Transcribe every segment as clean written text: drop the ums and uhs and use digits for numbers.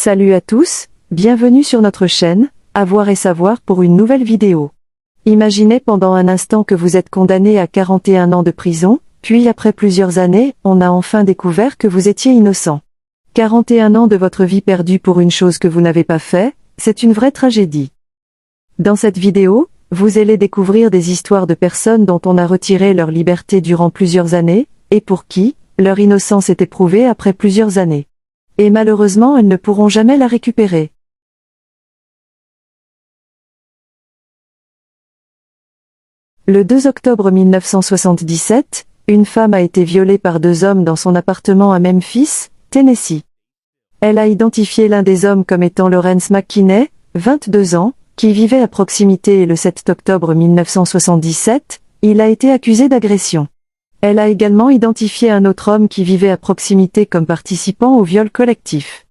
Salut à tous, bienvenue sur notre chaîne, Avoir et savoir pour une nouvelle vidéo. Imaginez pendant un instant que vous êtes condamné à 41 ans de prison, puis après plusieurs années, on a enfin découvert que vous étiez innocent. 41 ans de votre vie perdue pour une chose que vous n'avez pas fait, c'est une vraie tragédie. Dans cette vidéo, vous allez découvrir des histoires de personnes dont on a retiré leur liberté durant plusieurs années, et pour qui, leur innocence est éprouvée après plusieurs années. Et malheureusement elles ne pourront jamais la récupérer. Le 2 octobre 1977, une femme a été violée par deux hommes dans son appartement à Memphis, Tennessee. Elle a identifié l'un des hommes comme étant Lawrence McKinney, 22 ans, qui vivait à proximité et le 7 octobre 1977, il a été accusé d'agression. Elle a également identifié un autre homme qui vivait à proximité comme participant au viol collectif.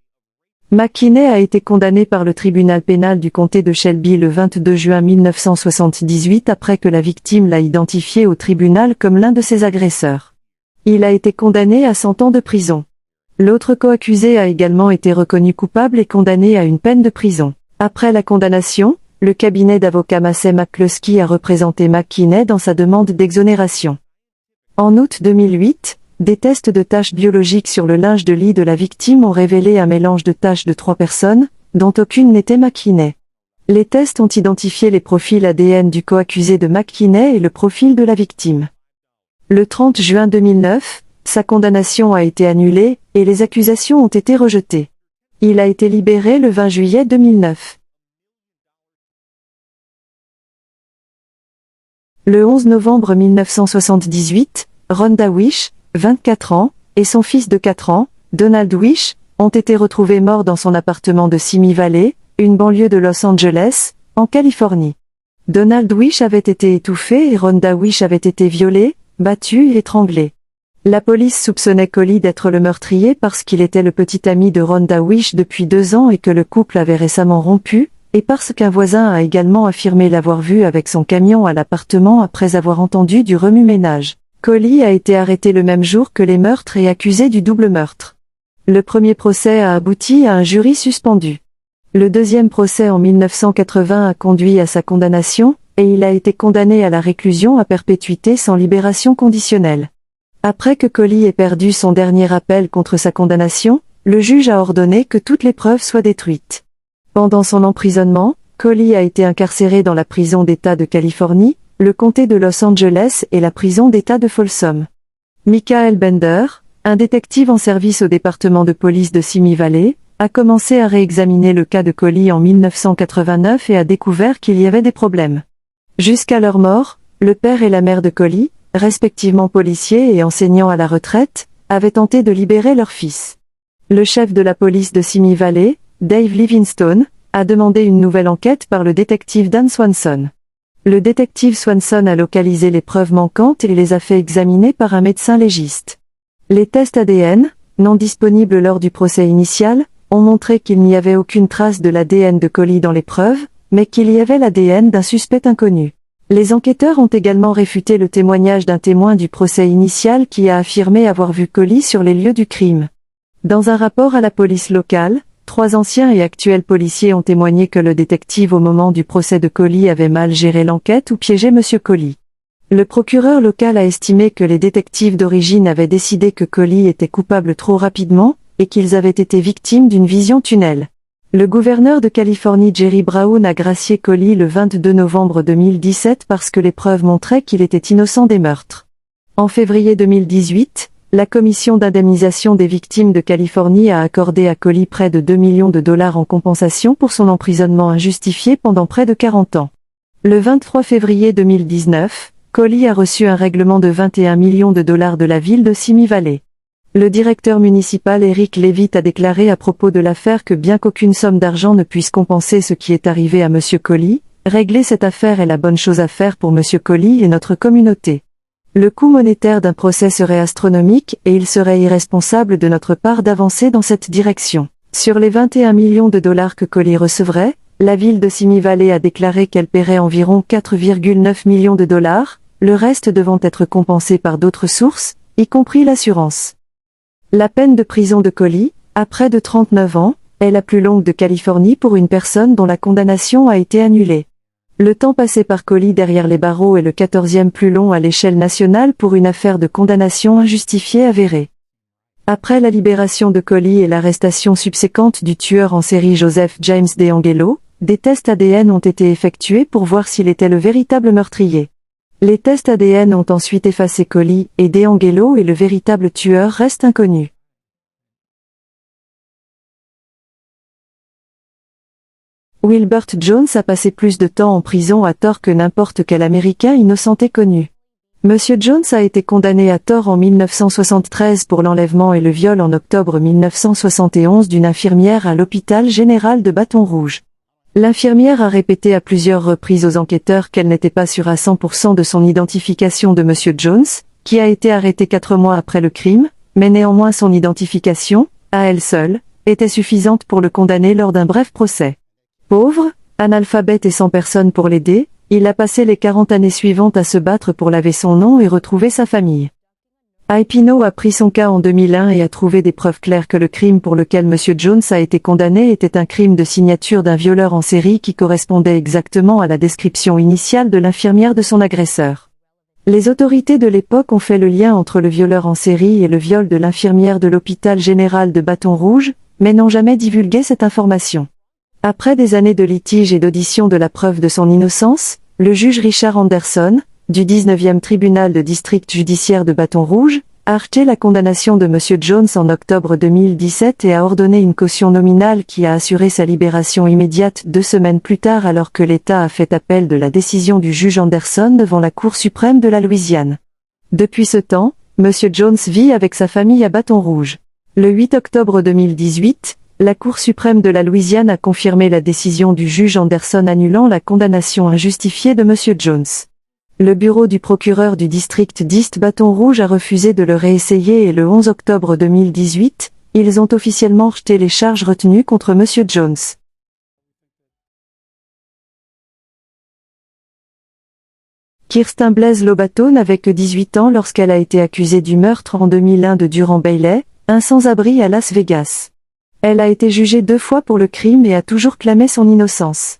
McKinney a été condamné par le tribunal pénal du comté de Shelby le 22 juin 1978 après que la victime l'a identifié au tribunal comme l'un de ses agresseurs. Il a été condamné à 100 ans de prison. L'autre coaccusé a également été reconnu coupable et condamné à une peine de prison. Après la condamnation, le cabinet d'avocats Massey McCluskey a représenté McKinney dans sa demande d'exonération. En août 2008, des tests de taches biologiques sur le linge de lit de la victime ont révélé un mélange de taches de 3 personnes, dont aucune n'était McKinney. Les tests ont identifié les profils ADN du coaccusé de McKinney et le profil de la victime. Le 30 juin 2009, sa condamnation a été annulée, et les accusations ont été rejetées. Il a été libéré le 20 juillet 2009. Le 11 novembre 1978, Rhonda Wish, 24 ans, et son fils de 4 ans, Donald Wish, ont été retrouvés morts dans son appartement de Simi Valley, une banlieue de Los Angeles, en Californie. Donald Wish avait été étouffé et Rhonda Wish avait été violée, battue et étranglée. La police soupçonnait Collie d'être le meurtrier parce qu'il était le petit ami de Rhonda Wish depuis 2 ans et que le couple avait récemment rompu, et parce qu'un voisin a également affirmé l'avoir vu avec son camion à l'appartement après avoir entendu du remue-ménage. Collie a été arrêté le même jour que les meurtres et accusé du double meurtre. Le premier procès a abouti à un jury suspendu. Le deuxième procès en 1980 a conduit à sa condamnation, et il a été condamné à la réclusion à perpétuité sans libération conditionnelle. Après que Collie ait perdu son dernier appel contre sa condamnation, le juge a ordonné que toutes les preuves soient détruites. Pendant son emprisonnement, Collie a été incarcéré dans la prison d'État de Californie, le comté de Los Angeles et la prison d'État de Folsom. Michael Bender, un détective en service au département de police de Simi Valley, a commencé à réexaminer le cas de Collie en 1989 et a découvert qu'il y avait des problèmes. Jusqu'à leur mort, le père et la mère de Collie, respectivement policiers et enseignants à la retraite, avaient tenté de libérer leur fils. Le chef de la police de Simi Valley, Dave Livingstone, a demandé une nouvelle enquête par le détective Dan Swanson. Le détective Swanson a localisé les preuves manquantes et les a fait examiner par un médecin légiste. Les tests ADN, non disponibles lors du procès initial, ont montré qu'il n'y avait aucune trace de l'ADN de Collie dans les preuves, mais qu'il y avait l'ADN d'un suspect inconnu. Les enquêteurs ont également réfuté le témoignage d'un témoin du procès initial qui a affirmé avoir vu Collie sur les lieux du crime. Dans un rapport à la police locale, 3 anciens et actuels policiers ont témoigné que le détective au moment du procès de Collie avait mal géré l'enquête ou piégé M. Collie. Le procureur local a estimé que les détectives d'origine avaient décidé que Collie était coupable trop rapidement, et qu'ils avaient été victimes d'une vision tunnel. Le gouverneur de Californie Jerry Brown a gracié Collie le 22 novembre 2017 parce que les preuves montraient qu'il était innocent des meurtres. En février 2018, la Commission d'indemnisation des victimes de Californie a accordé à Collie près de 2 millions de dollars en compensation pour son emprisonnement injustifié pendant près de 40 ans. Le 23 février 2019, Collie a reçu un règlement de 21 millions de dollars de la ville de Simi Valley. Le directeur municipal Eric Levitt a déclaré à propos de l'affaire que bien qu'aucune somme d'argent ne puisse compenser ce qui est arrivé à M. Collie, régler cette affaire est la bonne chose à faire pour M. Collie et notre communauté. Le coût monétaire d'un procès serait astronomique et il serait irresponsable de notre part d'avancer dans cette direction. Sur les 21 millions de dollars que Collie recevrait, la ville de Simi Valley a déclaré qu'elle paierait environ 4,9 millions de dollars, le reste devant être compensé par d'autres sources, y compris l'assurance. La peine de prison de Collie, à près de 39 ans, est la plus longue de Californie pour une personne dont la condamnation a été annulée. Le temps passé par Collie derrière les barreaux est le 14e plus long à l'échelle nationale pour une affaire de condamnation injustifiée avérée. Après la libération de Collie et l'arrestation subséquente du tueur en série Joseph James DeAngelo, des tests ADN ont été effectués pour voir s'il était le véritable meurtrier. Les tests ADN ont ensuite effacé Collie et DeAngelo et le véritable tueur reste inconnu. Wilbert Jones a passé plus de temps en prison à tort que n'importe quel Américain innocenté connu. Monsieur Jones a été condamné à tort en 1973 pour l'enlèvement et le viol en octobre 1971 d'une infirmière à l'hôpital général de Baton Rouge. L'infirmière a répété à plusieurs reprises aux enquêteurs qu'elle n'était pas sûre à 100% de son identification de Monsieur Jones, qui a été arrêté 4 mois après le crime, mais néanmoins son identification, à elle seule, était suffisante pour le condamner lors d'un bref procès. Pauvre, analphabète et sans personne pour l'aider, il a passé les 40 années suivantes à se battre pour laver son nom et retrouver sa famille. Ipino a pris son cas en 2001 et a trouvé des preuves claires que le crime pour lequel Monsieur Jones a été condamné était un crime de signature d'un violeur en série qui correspondait exactement à la description initiale de l'infirmière de son agresseur. Les autorités de l'époque ont fait le lien entre le violeur en série et le viol de l'infirmière de l'hôpital général de Baton Rouge, mais n'ont jamais divulgué cette information. Après des années de litige et d'audition de la preuve de son innocence, le juge Richard Anderson, du 19e tribunal de district judiciaire de Baton Rouge, a rejeté la condamnation de Monsieur Jones en octobre 2017 et a ordonné une caution nominale qui a assuré sa libération immédiate 2 semaines plus tard alors que l'État a fait appel de la décision du juge Anderson devant la Cour suprême de la Louisiane. Depuis ce temps, Monsieur Jones vit avec sa famille à Baton Rouge. Le 8 octobre 2018, la Cour suprême de la Louisiane a confirmé la décision du juge Anderson annulant la condamnation injustifiée de Monsieur Jones. Le bureau du procureur du district d'East Baton Rouge a refusé de le réessayer et le 11 octobre 2018, ils ont officiellement rejeté les charges retenues contre Monsieur Jones. Kirsten Blaise Lobato n'avait que 18 ans lorsqu'elle a été accusée du meurtre en 2001 de Durand Bailey, un sans-abri à Las Vegas. Elle a été jugée 2 fois pour le crime et a toujours clamé son innocence.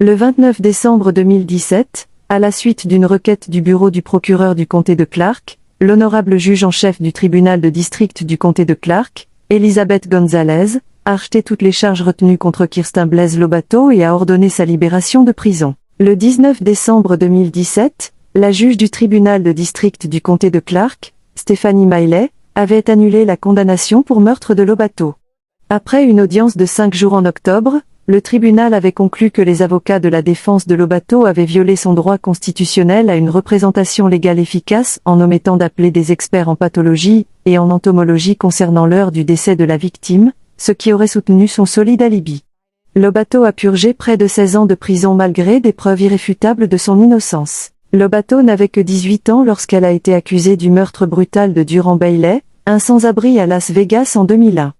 Le 29 décembre 2017, à la suite d'une requête du bureau du procureur du comté de Clark, l'honorable juge en chef du tribunal de district du comté de Clark, Elizabeth Gonzalez, a rejeté toutes les charges retenues contre Kirsten Blaise Lobato et a ordonné sa libération de prison. Le 19 décembre 2017, la juge du tribunal de district du comté de Clark, Stephanie Miley, avait annulé la condamnation pour meurtre de Lobato. Après une audience de 5 jours en octobre, le tribunal avait conclu que les avocats de la défense de Lobato avaient violé son droit constitutionnel à une représentation légale efficace en omettant d'appeler des experts en pathologie et en entomologie concernant l'heure du décès de la victime, ce qui aurait soutenu son solide alibi. Lobato a purgé près de 16 ans de prison malgré des preuves irréfutables de son innocence. Lobato n'avait que 18 ans lorsqu'elle a été accusée du meurtre brutal de Durand Bailey, un sans-abri à Las Vegas en 2001.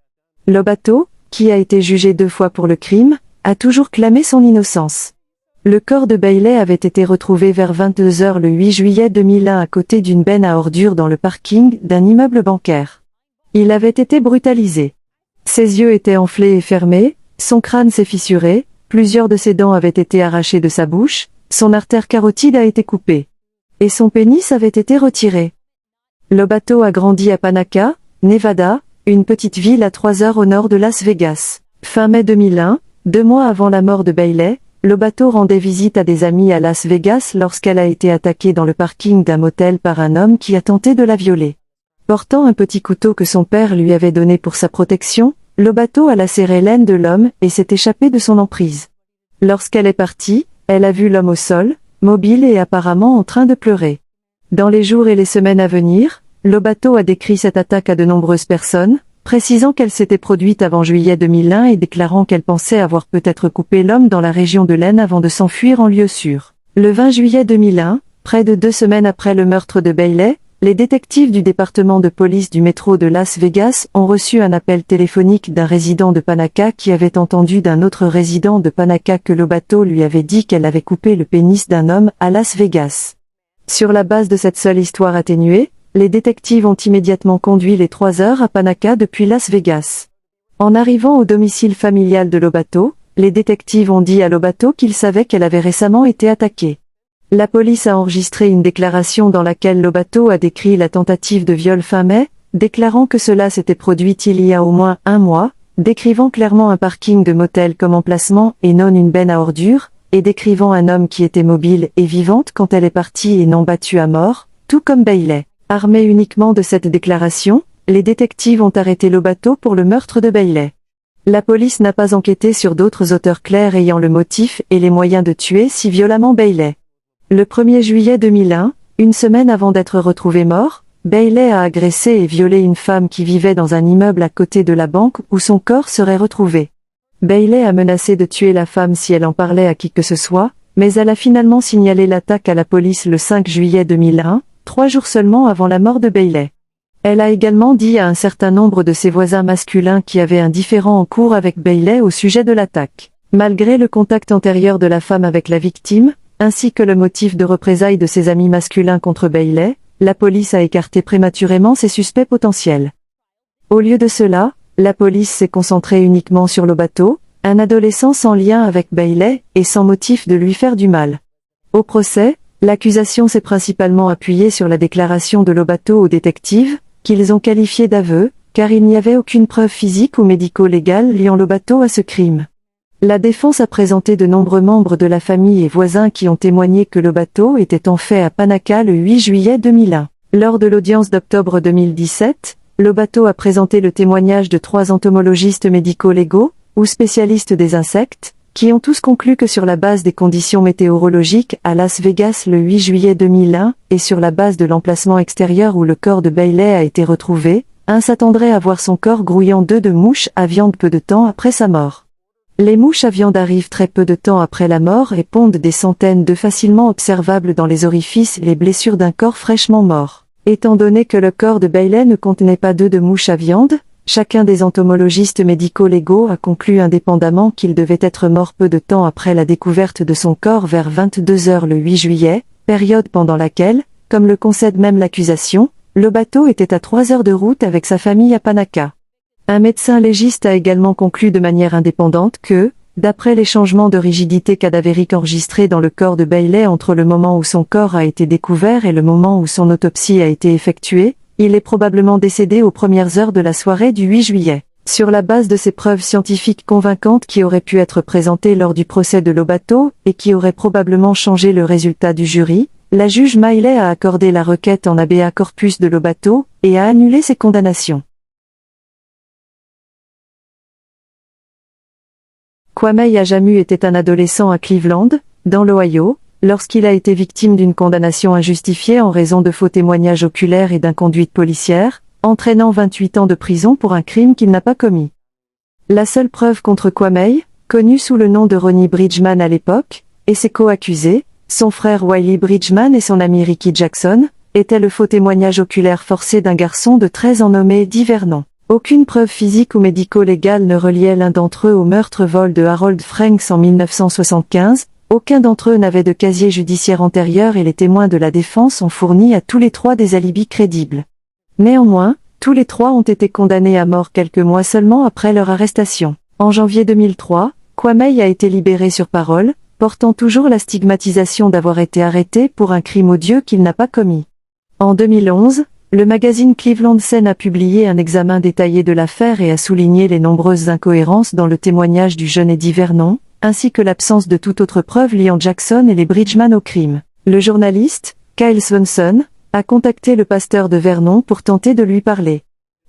Lobato, qui a été jugé 2 fois pour le crime, a toujours clamé son innocence. Le corps de Bailey avait été retrouvé vers 22 h le 8 juillet 2001 à côté d'une benne à ordures dans le parking d'un immeuble bancaire. Il avait été brutalisé. Ses yeux étaient enflés et fermés, son crâne s'est fissuré, plusieurs de ses dents avaient été arrachées de sa bouche, son artère carotide a été coupée. Et son pénis avait été retiré. Lobato a grandi à Panaca, Nevada, une petite ville à 3 heures au nord de Las Vegas. Fin mai 2001, 2 mois avant la mort de Bailey, Lobato rendait visite à des amis à Las Vegas lorsqu'elle a été attaquée dans le parking d'un motel par un homme qui a tenté de la violer. Portant un petit couteau que son père lui avait donné pour sa protection, Lobato a lacéré l'aine de l'homme et s'est échappée de son emprise. Lorsqu'elle est partie, elle a vu l'homme au sol, mobile et apparemment en train de pleurer. Dans les jours et les semaines à venir, Lobato a décrit cette attaque à de nombreuses personnes, précisant qu'elle s'était produite avant juillet 2001 et déclarant qu'elle pensait avoir peut-être coupé l'homme dans la région de l'aine avant de s'enfuir en lieu sûr. Le 20 juillet 2001, près de 2 semaines après le meurtre de Bailey, les détectives du département de police du métro de Las Vegas ont reçu un appel téléphonique d'un résident de Panaca qui avait entendu d'un autre résident de Panaca que Lobato lui avait dit qu'elle avait coupé le pénis d'un homme à Las Vegas. Sur la base de cette seule histoire atténuée, les détectives ont immédiatement conduit les 3 heures à Panaca depuis Las Vegas. En arrivant au domicile familial de Lobato, les détectives ont dit à Lobato qu'ils savaient qu'elle avait récemment été attaquée. La police a enregistré une déclaration dans laquelle Lobato a décrit la tentative de viol fin mai, déclarant que cela s'était produit il y a au moins un mois, décrivant clairement un parking de motel comme emplacement et non une benne à ordures, et décrivant un homme qui était mobile et vivante quand elle est partie et non battue à mort, tout comme Bailey. Armés uniquement de cette déclaration, les détectives ont arrêté Lobato pour le meurtre de Bailey. La police n'a pas enquêté sur d'autres auteurs clairs ayant le motif et les moyens de tuer si violemment Bailey. Le 1er juillet 2001, une semaine avant d'être retrouvé mort, Bailey a agressé et violé une femme qui vivait dans un immeuble à côté de la banque où son corps serait retrouvé. Bailey a menacé de tuer la femme si elle en parlait à qui que ce soit, mais elle a finalement signalé l'attaque à la police le 5 juillet 2001, 3 jours seulement avant la mort de Bailey. Elle a également dit à un certain nombre de ses voisins masculins qui avaient un différend en cours avec Bailey au sujet de l'attaque. Malgré le contact antérieur de la femme avec la victime, ainsi que le motif de représailles de ses amis masculins contre Bailey, la police a écarté prématurément ses suspects potentiels. Au lieu de cela, la police s'est concentrée uniquement sur Lobato, un adolescent sans lien avec Bailey et sans motif de lui faire du mal. Au procès, l'accusation s'est principalement appuyée sur la déclaration de Lobato aux détectives, qu'ils ont qualifiée d'aveu, car il n'y avait aucune preuve physique ou médico-légale liant Lobato à ce crime. La défense a présenté de nombreux membres de la famille et voisins qui ont témoigné que Lobato était en fait à Panaca le 8 juillet 2001. Lors de l'audience d'octobre 2017, Lobato a présenté le témoignage de 3 entomologistes médico-légaux, ou spécialistes des insectes, qui ont tous conclu que sur la base des conditions météorologiques à Las Vegas le 8 juillet 2001, et sur la base de l'emplacement extérieur où le corps de Bailey a été retrouvé, un s'attendrait à voir son corps grouillant d'œufs de mouches à viande peu de temps après sa mort. Les mouches à viande arrivent très peu de temps après la mort et pondent des centaines d'œufs facilement observables dans les orifices et les blessures d'un corps fraîchement mort. Étant donné que le corps de Bailey ne contenait pas d'œufs de mouche à viande, chacun des entomologistes médico-légaux a conclu indépendamment qu'il devait être mort peu de temps après la découverte de son corps vers 22 heures le 8 juillet, période pendant laquelle, comme le concède même l'accusation, Lobato était à 3 heures de route avec sa famille à Panaca. Un médecin légiste a également conclu de manière indépendante que, d'après les changements de rigidité cadavérique enregistrés dans le corps de Bailey entre le moment où son corps a été découvert et le moment où son autopsie a été effectuée, il est probablement décédé aux premières heures de la soirée du 8 juillet. Sur la base de ces preuves scientifiques convaincantes qui auraient pu être présentées lors du procès de Lobato et qui auraient probablement changé le résultat du jury, la juge Miley a accordé la requête en habeas corpus de Lobato et a annulé ses condamnations. Kwame Ajamu était un adolescent à Cleveland, dans l'Ohio, lorsqu'il a été victime d'une condamnation injustifiée en raison de faux témoignages oculaires et d'inconduite policière, entraînant 28 ans de prison pour un crime qu'il n'a pas commis. La seule preuve contre Kwame, connu sous le nom de Ronnie Bridgman à l'époque, et ses co-accusés, son frère Wiley Bridgman et son ami Ricky Jackson, était le faux témoignage oculaire forcé d'un garçon de 13 ans nommé Dee Vernon. Aucune preuve physique ou médico-légale ne reliait l'un d'entre eux au meurtre-vol de Harold Franks en 1975, aucun d'entre eux n'avait de casier judiciaire antérieur et les témoins de la défense ont fourni à tous les 3 des alibis crédibles. Néanmoins, tous les 3 ont été condamnés à mort quelques mois seulement après leur arrestation. En janvier 2003, Kwame a été libéré sur parole, portant toujours la stigmatisation d'avoir été arrêté pour un crime odieux qu'il n'a pas commis. En 2011, le magazine Cleveland Sun a publié un examen détaillé de l'affaire et a souligné les nombreuses incohérences dans le témoignage du jeune Dee Vernon, ainsi que l'absence de toute autre preuve liant Jackson et les Bridgman au crime. Le journaliste, Kyle Swanson, a contacté le pasteur de Vernon pour tenter de lui parler.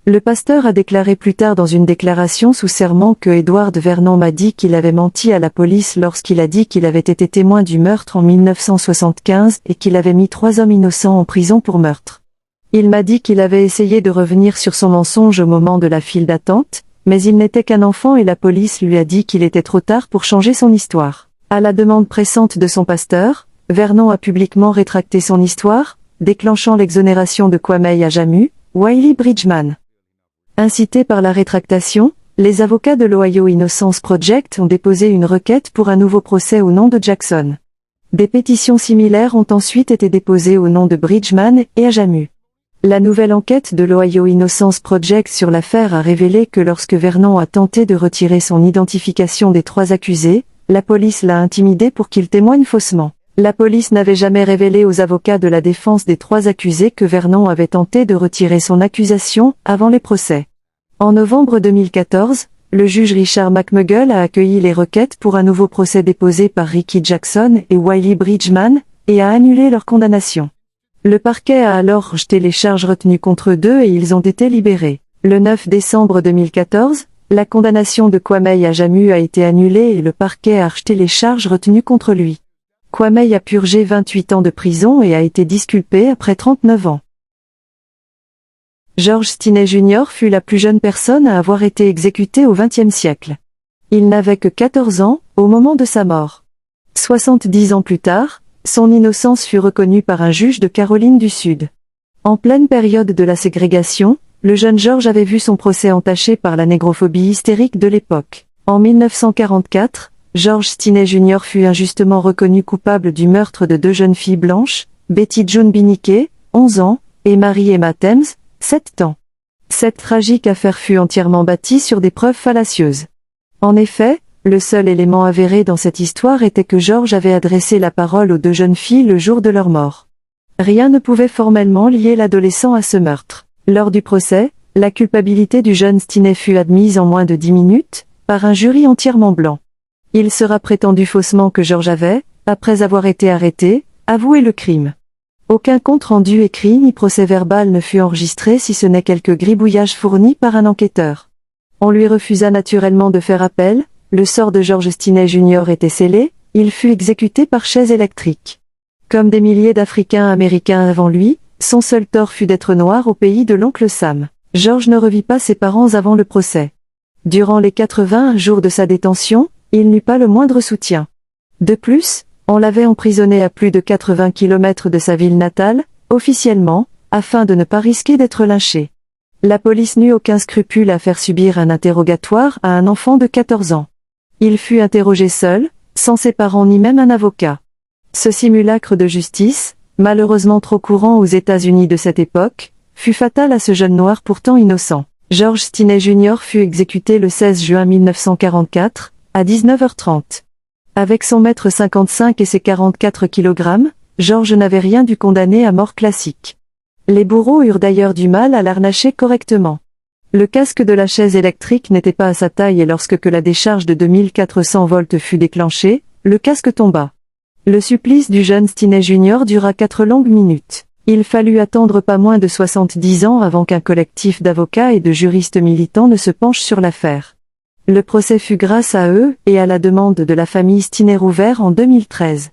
Le pasteur a déclaré plus tard dans une déclaration sous serment que Edward Vernon m'a dit qu'il avait menti à la police lorsqu'il a dit qu'il avait été témoin du meurtre en 1975 et qu'il avait mis 3 hommes innocents en prison pour meurtre. Il m'a dit qu'il avait essayé de revenir sur son mensonge au moment de la file d'attente, mais il n'était qu'un enfant et la police lui a dit qu'il était trop tard pour changer son histoire. À la demande pressante de son pasteur, Vernon a publiquement rétracté son histoire, déclenchant l'exonération de Kwame Ajamu, Wiley Bridgman. Incités par la rétractation, les avocats de l'Ohio Innocence Project ont déposé une requête pour un nouveau procès au nom de Jackson. Des pétitions similaires ont ensuite été déposées au nom de Bridgman et Ajamu. La nouvelle enquête de l'Ohio Innocence Project sur l'affaire a révélé que lorsque Vernon a tenté de retirer son identification des 3 accusés, la police l'a intimidé pour qu'il témoigne faussement. La police n'avait jamais révélé aux avocats de la défense des 3 accusés que Vernon avait tenté de retirer son accusation avant les procès. En novembre 2014, le juge Richard McMogle a accueilli les requêtes pour un nouveau procès déposé par Ricky Jackson et Wiley Bridgman, et a annulé leur condamnation. Le parquet a alors rejeté les charges retenues contre eux et ils ont été libérés. Le 9 décembre 2014, la condamnation de Kwame Adjamu a été annulée et le parquet a rejeté les charges retenues contre lui. Kwame a purgé 28 ans de prison et a été disculpé après 39 ans. George Stinney Jr. fut la plus jeune personne à avoir été exécutée au XXe siècle. Il n'avait que 14 ans au moment de sa mort. 70 ans plus tard, son innocence fut reconnue par un juge de Caroline du Sud. En pleine période de la ségrégation, le jeune George avait vu son procès entaché par la négrophobie hystérique de l'époque. En 1944, George Stinney Jr. fut injustement reconnu coupable du meurtre de 2 jeunes filles blanches, Betty June Biniquet, 11 ans, et Mary Emma Thames, 7 ans. Cette tragique affaire fut entièrement bâtie sur des preuves fallacieuses. En effet, le seul élément avéré dans cette histoire était que George avait adressé la parole aux 2 jeunes filles le jour de leur mort. Rien ne pouvait formellement lier l'adolescent à ce meurtre. Lors du procès, la culpabilité du jeune Stinney fut admise en moins de 10 minutes, par un jury entièrement blanc. Il sera prétendu faussement que George avait, après avoir été arrêté, avoué le crime. Aucun compte-rendu écrit ni procès-verbal ne fut enregistré si ce n'est quelques gribouillages fournis par un enquêteur. On lui refusa naturellement de faire appel. Le sort de George Stinney Jr. était scellé, il fut exécuté par chaise électrique. Comme des milliers d'Africains américains avant lui, son seul tort fut d'être noir au pays de l'oncle Sam. George ne revit pas ses parents avant le procès. Durant les 80 jours de sa détention, il n'eut pas le moindre soutien. De plus, on l'avait emprisonné à plus de 80 km de sa ville natale, officiellement, afin de ne pas risquer d'être lynché. La police n'eut aucun scrupule à faire subir un interrogatoire à un enfant de 14 ans. Il fut interrogé seul, sans ses parents ni même un avocat. Ce simulacre de justice, malheureusement trop courant aux États-Unis de cette époque, fut fatal à ce jeune noir pourtant innocent. George Stinney Jr. fut exécuté le 16 juin 1944, à 19h30. Avec son mètre 55 et ses 44 kg, George n'avait rien dû condamner à mort classique. Les bourreaux eurent d'ailleurs du mal à l'arnacher correctement. Le casque de la chaise électrique n'était pas à sa taille et lorsque la décharge de 2400 volts fut déclenchée, le casque tomba. Le supplice du jeune Stinney Jr. dura 4 longues minutes. Il fallut attendre pas moins de 70 ans avant qu'un collectif d'avocats et de juristes militants ne se penche sur l'affaire. Le procès fut grâce à eux et à la demande de la famille Stinney rouvert en 2013.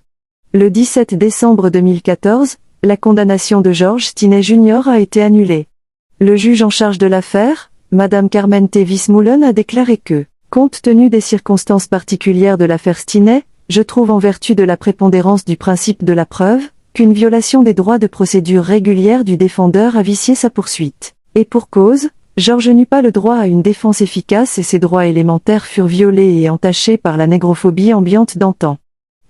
Le 17 décembre 2014, la condamnation de George Stinney Jr. a été annulée. Le juge en charge de l'affaire, Madame Carmen Tevis Mullen, a déclaré que, compte tenu des circonstances particulières de l'affaire Stinney, je trouve en vertu de la prépondérance du principe de la preuve, qu'une violation des droits de procédure régulière du défendeur a vicié sa poursuite. Et pour cause, George n'eut pas le droit à une défense efficace et ses droits élémentaires furent violés et entachés par la négrophobie ambiante d'antan.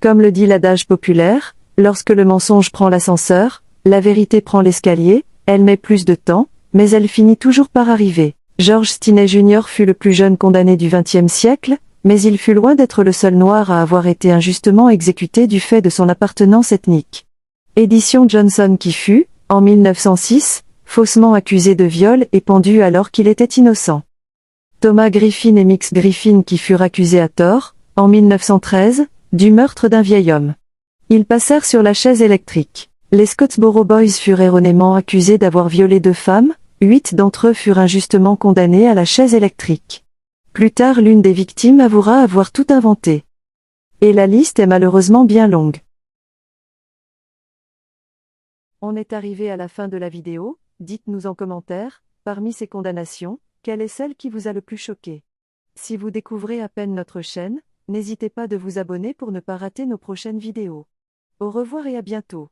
Comme le dit l'adage populaire, lorsque le mensonge prend l'ascenseur, la vérité prend l'escalier, elle met plus de temps, mais elle finit toujours par arriver. George Stinney Jr. fut le plus jeune condamné du XXe siècle, mais il fut loin d'être le seul noir à avoir été injustement exécuté du fait de son appartenance ethnique. Édition Johnson qui fut, en 1906, faussement accusé de viol et pendu alors qu'il était innocent. Thomas Griffin et Mix Griffin qui furent accusés à tort, en 1913, du meurtre d'un vieil homme. Ils passèrent sur la chaise électrique. Les Scottsboro Boys furent erronément accusés d'avoir violé 2 femmes, 8 d'entre eux furent injustement condamnés à la chaise électrique. Plus tard, l'une des victimes avouera avoir tout inventé. Et la liste est malheureusement bien longue. On est arrivé à la fin de la vidéo, dites-nous en commentaire, parmi ces condamnations, quelle est celle qui vous a le plus choqué? Si vous découvrez à peine notre chaîne, n'hésitez pas de vous abonner pour ne pas rater nos prochaines vidéos. Au revoir et à bientôt.